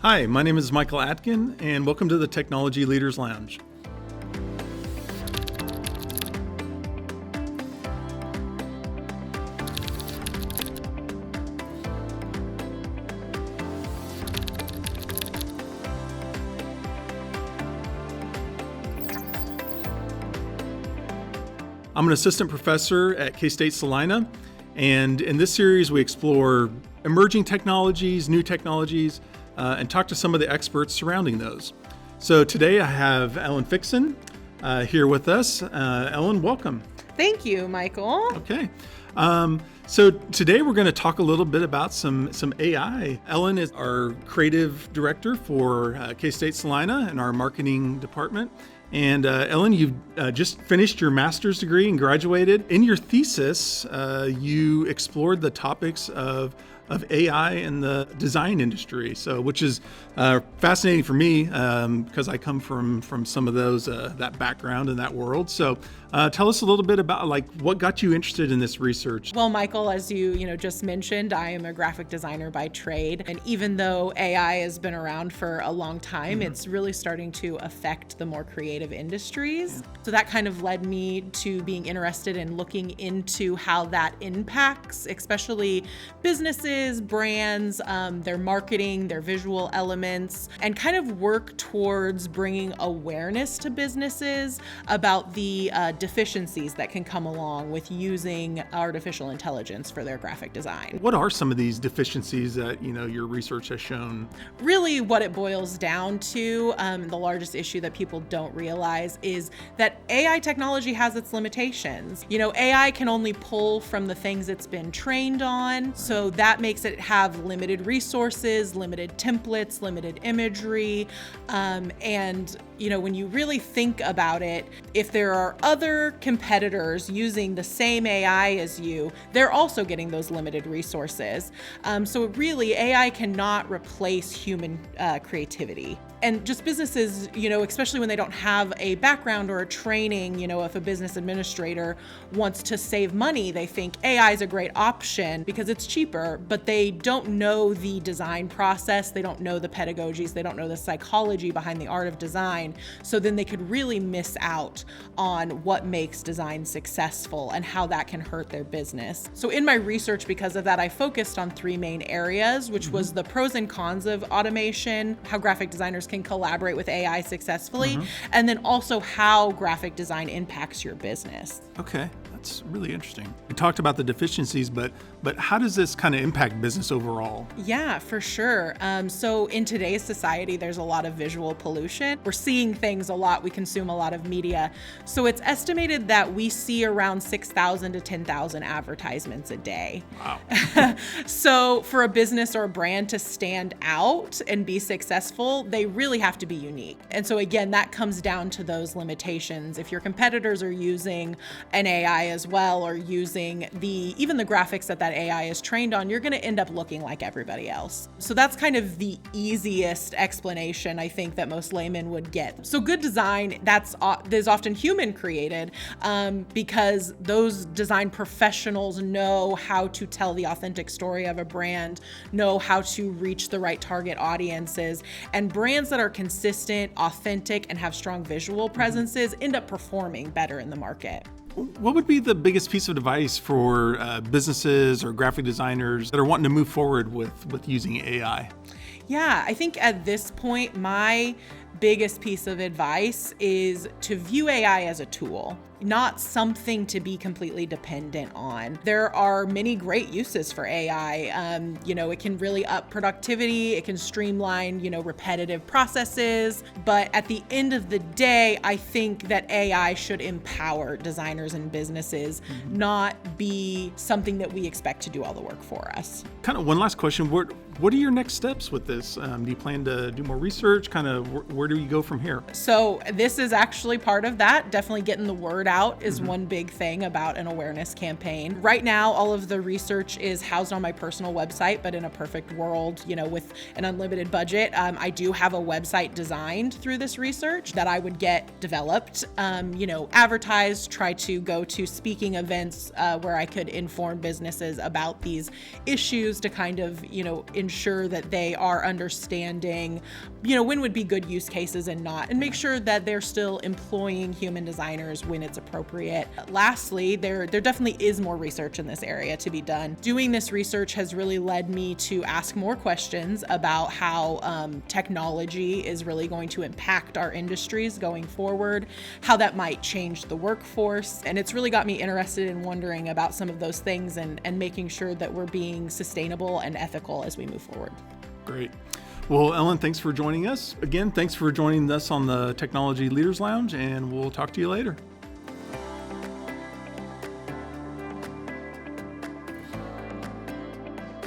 Hi, my name is Michael Atkin, and welcome to the Technology Leaders Lounge. I'm an assistant professor at K-State Salina, and in this series we explore emerging technologies, new technologies, and talk to some of the experts surrounding those. So today I have Ellen Fixsen here with us. Ellen, welcome. Thank you, Michael. Okay. So today we're going to talk a little bit about some AI. Ellen is our creative director for K-State Salina and our marketing department. And Ellen, you've just finished your master's degree and graduated. In your thesis, you explored the topics of AI in the design industry, which is fascinating for me because I come from some of those that background in that world. So tell us a little bit about what got you interested in this research. Well, Michael, as you just mentioned, I am a graphic designer by trade, and even though AI has been around for a long time, it's really starting to affect the more creative industries. Yeah. So that kind of led me to being interested in looking into how that impacts, especially businesses, brands, their marketing, their visual elements, and kind of work towards bringing awareness to businesses about the deficiencies that can come along with using artificial intelligence for their graphic design. What are some of these deficiencies that your research has shown? Really what it boils down to, the largest issue that people don't realize is that AI technology has its limitations. AI can only pull from the things it's been trained on, so that makes it have limited resources, limited templates, limited imagery, and when you really think about it, if there are other competitors using the same AI as you, they're also getting those limited resources. So really, AI cannot replace human creativity. And just businesses, especially when they don't have a background or a training, if a business administrator wants to save money, they think AI is a great option because it's cheaper, but they don't know the design process, they don't know the pedagogies, they don't know the psychology behind the art of design. So then they could really miss out on what makes design successful and how that can hurt their business. So in my research, because of that, I focused on three main areas, which was the pros and cons of automation, how graphic designers can collaborate with AI successfully, and then also how graphic design impacts your business. Okay, that's really interesting. We talked about the deficiencies, but how does this kind of impact business overall? Yeah, for sure. So in today's society, there's a lot of visual pollution. We're seeing things a lot. We consume a lot of media. So it's estimated that we see around 6,000 to 10,000 advertisements a day. Wow. So for a business or a brand to stand out and be successful, they really have to be unique. And so again, that comes down to those limitations. If your competitors are using an AI as well, or using even the graphics that AI is trained on, you're going to end up looking like everybody else. So that's kind of the easiest explanation I think that most laymen would get. So good design, is often human created because those design professionals know how to tell the authentic story of a brand, know how to reach the right target audiences, and brands that are consistent, authentic, and have strong visual presences end up performing better in the market. What would be the biggest piece of advice for businesses or graphic designers that are wanting to move forward with using AI? Yeah, I think at this point, my biggest piece of advice is to view AI as a tool, not something to be completely dependent on. There are many great uses for AI. It can really up productivity, it can streamline, repetitive processes. But at the end of the day, I think that AI should empower designers and businesses, not be something that we expect to do all the work for us. Kind of one last question. What are your next steps with this? Do you plan to do more research? Kind of where do you go from here? So this is actually part of that. Definitely getting the word out is one big thing about an awareness campaign. Right now, all of the research is housed on my personal website, but in a perfect world, with an unlimited budget, I do have a website designed through this research that I would get developed, advertised, try to go to speaking events where I could inform businesses about these issues to kind of, ensure that they are understanding, when would be good use cases and not, and make sure that they're still employing human designers when it's appropriate. Lastly, there definitely is more research in this area to be done. Doing this research has really led me to ask more questions about how technology is really going to impact our industries going forward, how that might change the workforce. And it's really got me interested in wondering about some of those things and making sure that we're being sustainable and ethical as we move forward. Great. Well, Ellen, thanks for joining us. Again, thanks for joining us on the Technology Leaders Lounge, and we'll talk to you later.